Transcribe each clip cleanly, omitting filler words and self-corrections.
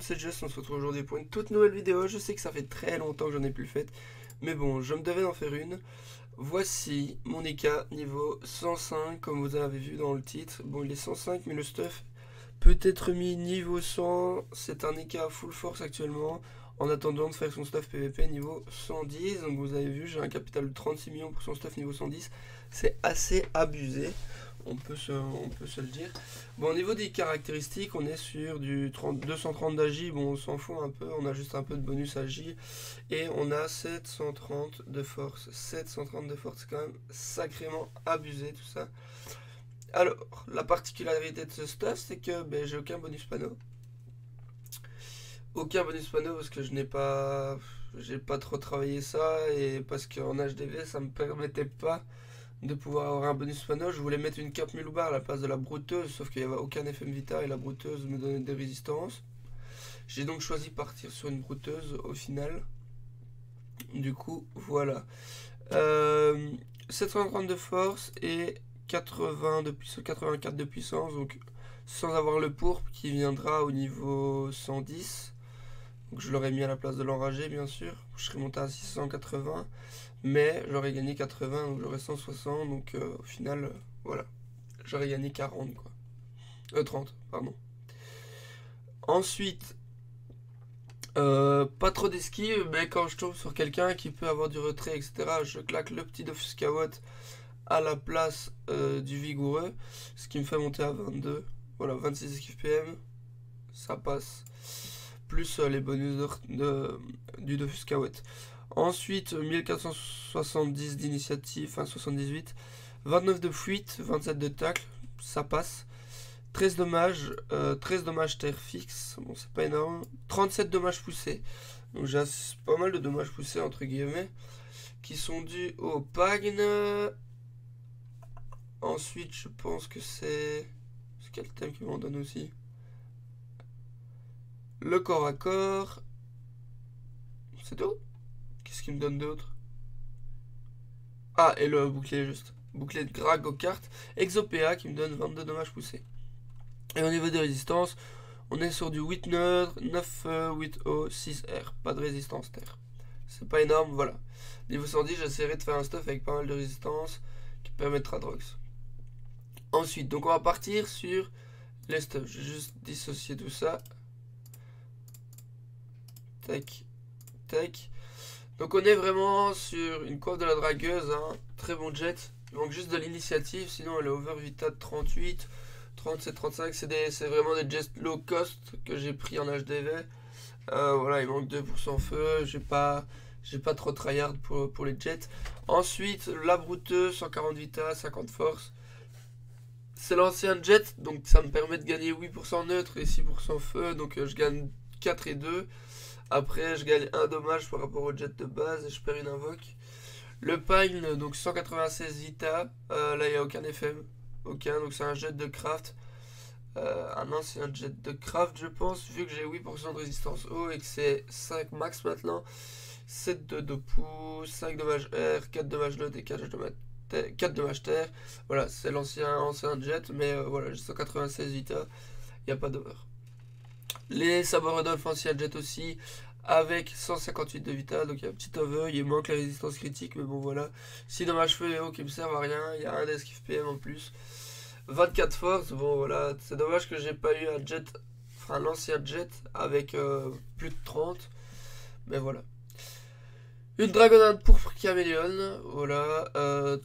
c'est Just, on se retrouve aujourd'hui pour une toute nouvelle vidéo. Je sais que ça fait très longtemps que j'en ai plus fait, mais bon, je me devais d'en faire une. Voici mon EK niveau 105, comme vous avez vu dans le titre. Bon, il est 105, mais le stuff peut être mis niveau 100. C'est un EK full force actuellement, en attendant de faire son stuff PVP niveau 110. Donc vous avez vu, j'ai un capital de 36 millions pour son stuff niveau 110. C'est assez abusé. On peut se le dire. Bon, au niveau des caractéristiques, on est sur du 230 d'AJ. Bon, on s'en fout un peu. On a juste un peu de bonus AJ. Et on a 730 de force. 730 de force, c'est quand même sacrément abusé tout ça. Alors, la particularité de ce stuff, c'est que j'ai aucun bonus panneau. Aucun bonus panneau parce que j'ai pas trop travaillé ça. Et parce qu'en HDV, ça me permettait pas de pouvoir avoir un bonus panneau. Je voulais mettre une cape Melubar à la place de la brouteuse, sauf qu'il n'y avait aucun FM Vita et la brouteuse me donnait des résistances. J'ai donc choisi de partir sur une brouteuse au final. Du coup, voilà. 730 de force et 84 de puissance, donc sans avoir le pourpre qui viendra au niveau 110. Donc je l'aurais mis à la place de l'enragé, bien sûr. Je serais monté à 680. Mais j'aurais gagné 80, donc j'aurais 160, donc au final, voilà. J'aurais gagné 40, quoi. 30, pardon. Ensuite, pas trop d'esquive, mais quand je tombe sur quelqu'un qui peut avoir du retrait, etc., je claque le petit Dofus Kawat à la place du vigoureux, ce qui me fait monter à 22. Voilà, 26 esquive PM, ça passe. Plus les bonus du Dofus Kawat. Ensuite, 1470 d'initiative, enfin 78. 29 de fuite, 27 de tacle, ça passe. 13 dommages, 13 dommages terre fixe, bon c'est pas énorme. 37 dommages poussés, donc j'ai pas mal de dommages poussés entre guillemets, qui sont dus au Pagne. Ensuite, je pense que c'est quel thème qui m'en donne aussi? Le corps à corps. C'est tout? Qu'est-ce qu'il me donne d'autre? Ah, et le bouclier juste. Bouclier de Grag aux cartes. Exopéa qui me donne 22 dommages poussés. Et au niveau des résistances, on est sur du 8 neutre, 9 8 O, 6 R. Pas de résistance terre. C'est pas énorme, voilà. Niveau 110, j'essaierai de faire un stuff avec pas mal de résistance qui permettra de Rox. Ensuite, donc on va partir sur les stuffs. Je vais juste dissocier tout ça. Tac, tac. Donc on est vraiment sur une courbe de la dragueuse, hein. Très bon jet. Il manque juste de l'initiative, sinon elle est over vita de 38, 37, 35. C'est vraiment des jets low cost que j'ai pris en HDV. Voilà, il manque 2% feu. J'ai pas trop tryhard pour les jets. Ensuite, la brouteuse, 140 vita, 50 force. C'est l'ancien jet, donc ça me permet de gagner 8% neutre et 6% feu. Donc je gagne 4 et 2. Après, je gagne un dommage par rapport au jet de base et je perds une invoque. Le Pine, donc 196 vita. Là, il n'y a aucun FM. Aucun, donc c'est un jet de craft. Ah non, c'est un jet de craft, je pense. Vu que j'ai 8% de résistance eau et que c'est 5 max maintenant. 7 de pouce, 5 dommages air, 4 dommages note et 4 dommages terre. Voilà, c'est l'ancien jet, mais voilà, j'ai 196 vita. Il n'y a pas d'over. Les sabords Rodolphe ancien jet aussi, avec 158 de vita, donc il y a un petit over, il manque la résistance critique, mais bon voilà. 6 dommages feu et eau qui me servent à rien, il y a un esquive PM en plus. 24 force, bon voilà, c'est dommage que j'ai pas eu un jet, enfin l'ancien jet avec plus de 30, mais voilà. Une dragonnade pourpre caméléon, voilà.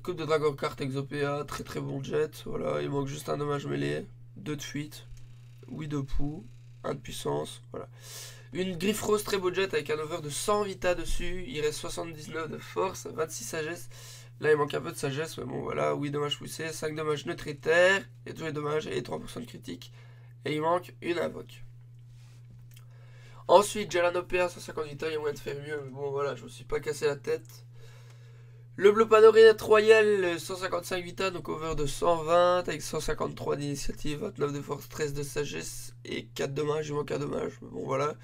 Coupe de dragon carte exopéa, très très bon jet, voilà. Il manque juste un dommage mêlé, 2 de fuite, 8 de pouls. 1 de puissance, voilà. Une griffe rose très beau jet avec un over de 100 vita dessus. Il reste 79 de force, 26 sagesse. Là il manque un peu de sagesse, mais bon voilà. 8 dommages poussés, 5 dommages neutres et terre. Et tous les dommages et 3% de critique. Et il manque une invoque. Ensuite j'ai l'anopéa 150 vita, il y a moyen de faire mieux, mais bon voilà, je me suis pas cassé la tête. Le bleu panorette royal, 155 vita, donc over de 120, avec 153 d'initiative, 29 de force, 13 de sagesse et 4 dommages, il manque un dommage, mais bon voilà.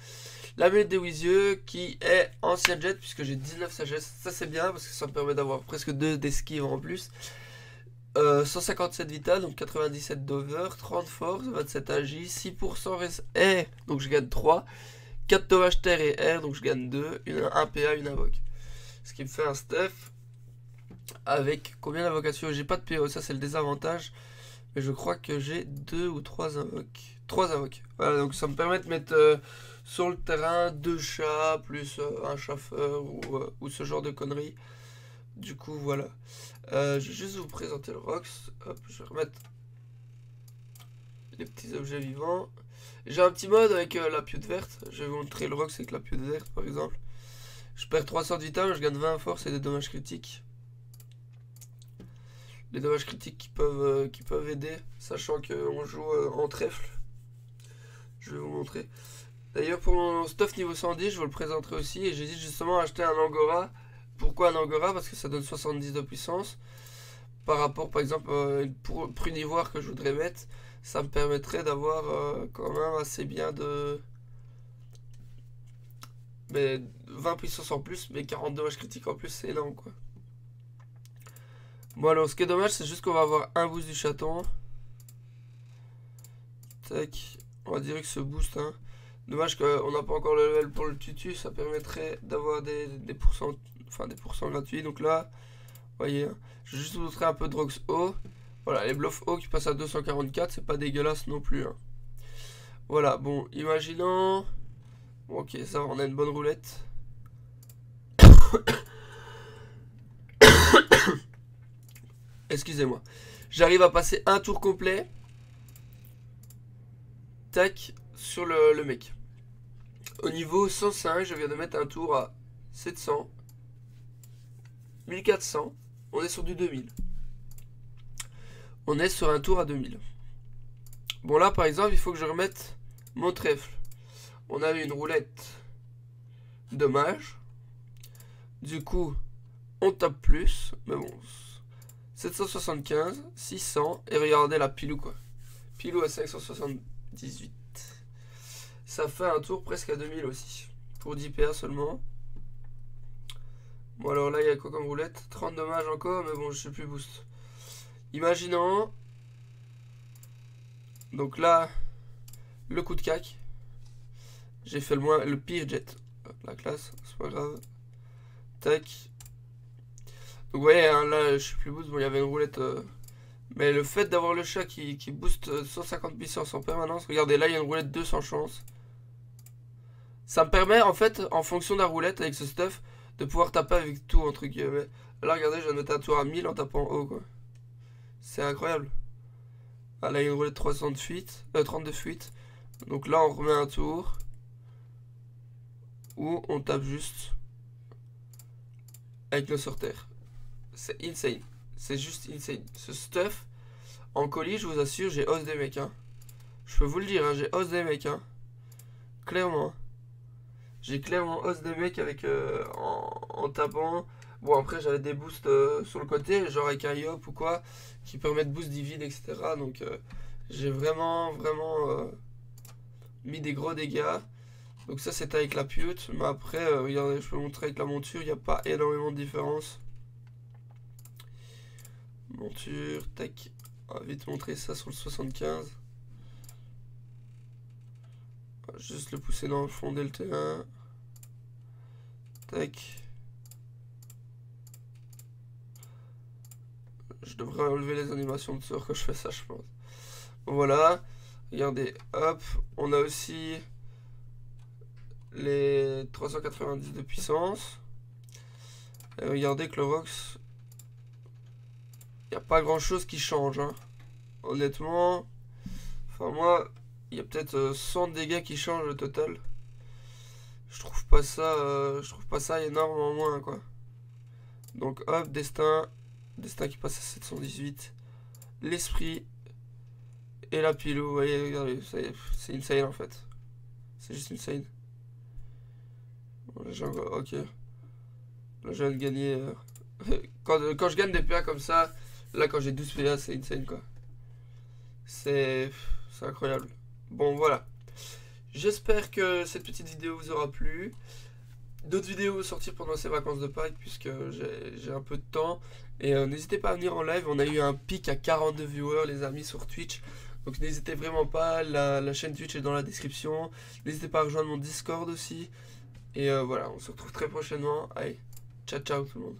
La mulette des Wisieux, qui est ancien jet, puisque j'ai 19 sagesse, ça c'est bien, parce que ça me permet d'avoir presque 2 d'esquive en plus. 157 vital, donc 97 d'over, 30 force, 27 agi, 6% reste donc je gagne 3, 4 dommages terre et air, donc je gagne 2, 1 PA, une invoque. Ce qui me fait un stuff avec combien d'invocations? J'ai pas de PO, ça c'est le désavantage. Mais je crois que j'ai 2 ou 3 invoques. 3 invoques. Voilà, donc ça me permet de mettre sur le terrain 2 chats, plus un chasseur ou ce genre de conneries. Du coup, voilà. Je vais juste vous présenter le Rox. Hop, je vais remettre les petits objets vivants. J'ai un petit mode avec la piote verte. Je vais vous montrer le Rox avec la piote verte, par exemple. Je perds 300 de vital, mais je gagne 20 force et des dommages critiques. Les dommages critiques qui peuvent aider, sachant qu'on joue en trèfle. Je vais vous montrer. D'ailleurs, pour mon stuff niveau 110, je vous le présenterai aussi. Et j'hésite justement à acheter un Angora. Pourquoi un Angora? Parce que ça donne 70 de puissance. Par rapport, par exemple, pour une ivoire que je voudrais mettre, ça me permettrait d'avoir quand même assez bien de... Mais 20 puissance en plus, mais 40 dommages critiques en plus, c'est énorme, quoi. Bon, alors, ce qui est dommage, c'est juste qu'on va avoir un boost du chaton. Tac. On va dire que ce boost, hein. Dommage qu'on n'a pas encore le level pour le tutu. Ça permettrait d'avoir des pourcents, enfin des pourcents gratuits. Donc là, vous voyez, hein, je vais juste vous montrer un peu de Rox haut. Voilà, les bluffs hauts qui passent à 244, c'est pas dégueulasse non plus, hein. Voilà, bon, imaginons... Bon, ok, ça va, on a une bonne roulette. Excusez-moi. J'arrive à passer un tour complet. Tac, sur le mec. Au niveau 105, je viens de mettre un tour à 700. 1400. On est sur du 2000. On est sur un tour à 2000. Bon, là, par exemple, il faut que je remette mon trèfle. On a eu une roulette dommage. Du coup, on tape plus. Mais bon, 775, 600. Et regardez la pilou, quoi. Pilou à 578. Ça fait un tour presque à 2000 aussi. Pour 10 PA seulement. Bon, alors là, il y a quoi comme roulette? 30 dommages encore, mais bon, je suis plus boost. Imaginons. Donc là, le coup de cac. J'ai fait le pire jet. La classe, c'est pas grave. Tac. Donc vous voyez, hein, là, je suis plus boost. Bon, il y avait une roulette. Mais le fait d'avoir le chat qui booste 150 puissance en permanence. Regardez, là, il y a une roulette 2 sans chance. Ça me permet, en fait, en fonction de la roulette avec ce stuff, de pouvoir taper avec tout, entre guillemets. Là, regardez, je viens de mettre un tour à 1000 en tapant haut, quoi. C'est incroyable. Ah, là, il y a une roulette 300 de fuite, 32 fuite. Donc là, on remet un tour. Où on tape juste avec nos sorteurs. C'est insane. C'est juste insane. Ce stuff, en colis, je vous assure, j'ai os des mecs, hein. Je peux vous le dire, hein, j'ai os des mecs, hein. Clairement. J'ai clairement os des mecs avec en tapant. Bon, après, j'avais des boosts sur le côté, genre avec un yop ou quoi, qui permettent de boost divide, etc. Donc, j'ai vraiment mis des gros dégâts. Donc ça, c'était avec la pute. Mais après, regardez, je peux vous montrer avec la monture, il n'y a pas énormément de différence. Monture, tac. On va vite montrer ça sur le 75. On va juste le pousser dans le fond dès le terrain. Tac. Je devrais enlever les animations de sort quand je fais ça, je pense. Bon, voilà. Regardez, hop. On a aussi les 390 de puissance. Et regardez que le Rox, il n'y a pas grand chose qui change, hein. Honnêtement, enfin moi, il y a peut-être 100 dégâts qui changent au total. Je trouve pas ça énorme en moins, quoi. Donc hop, destin qui passe à 718, l'esprit et la pilou. Vous voyez, regardez, c'est insane en fait. C'est juste insane. Bon, ok. Là, je viens de gagner. Quand je gagne des PA comme ça, là, quand j'ai 12 PA, c'est insane, quoi. C'est incroyable. Bon, voilà. J'espère que cette petite vidéo vous aura plu. d'autres vidéos sortir pendant ces vacances de Pâques, puisque j'ai un peu de temps. Et n'hésitez pas à venir en live, on a eu un pic à 42 viewers les amis sur Twitch. Donc n'hésitez vraiment pas, la chaîne Twitch est dans la description. N'hésitez pas à rejoindre mon Discord aussi. Et voilà, on se retrouve très prochainement. Allez, ciao ciao tout le monde.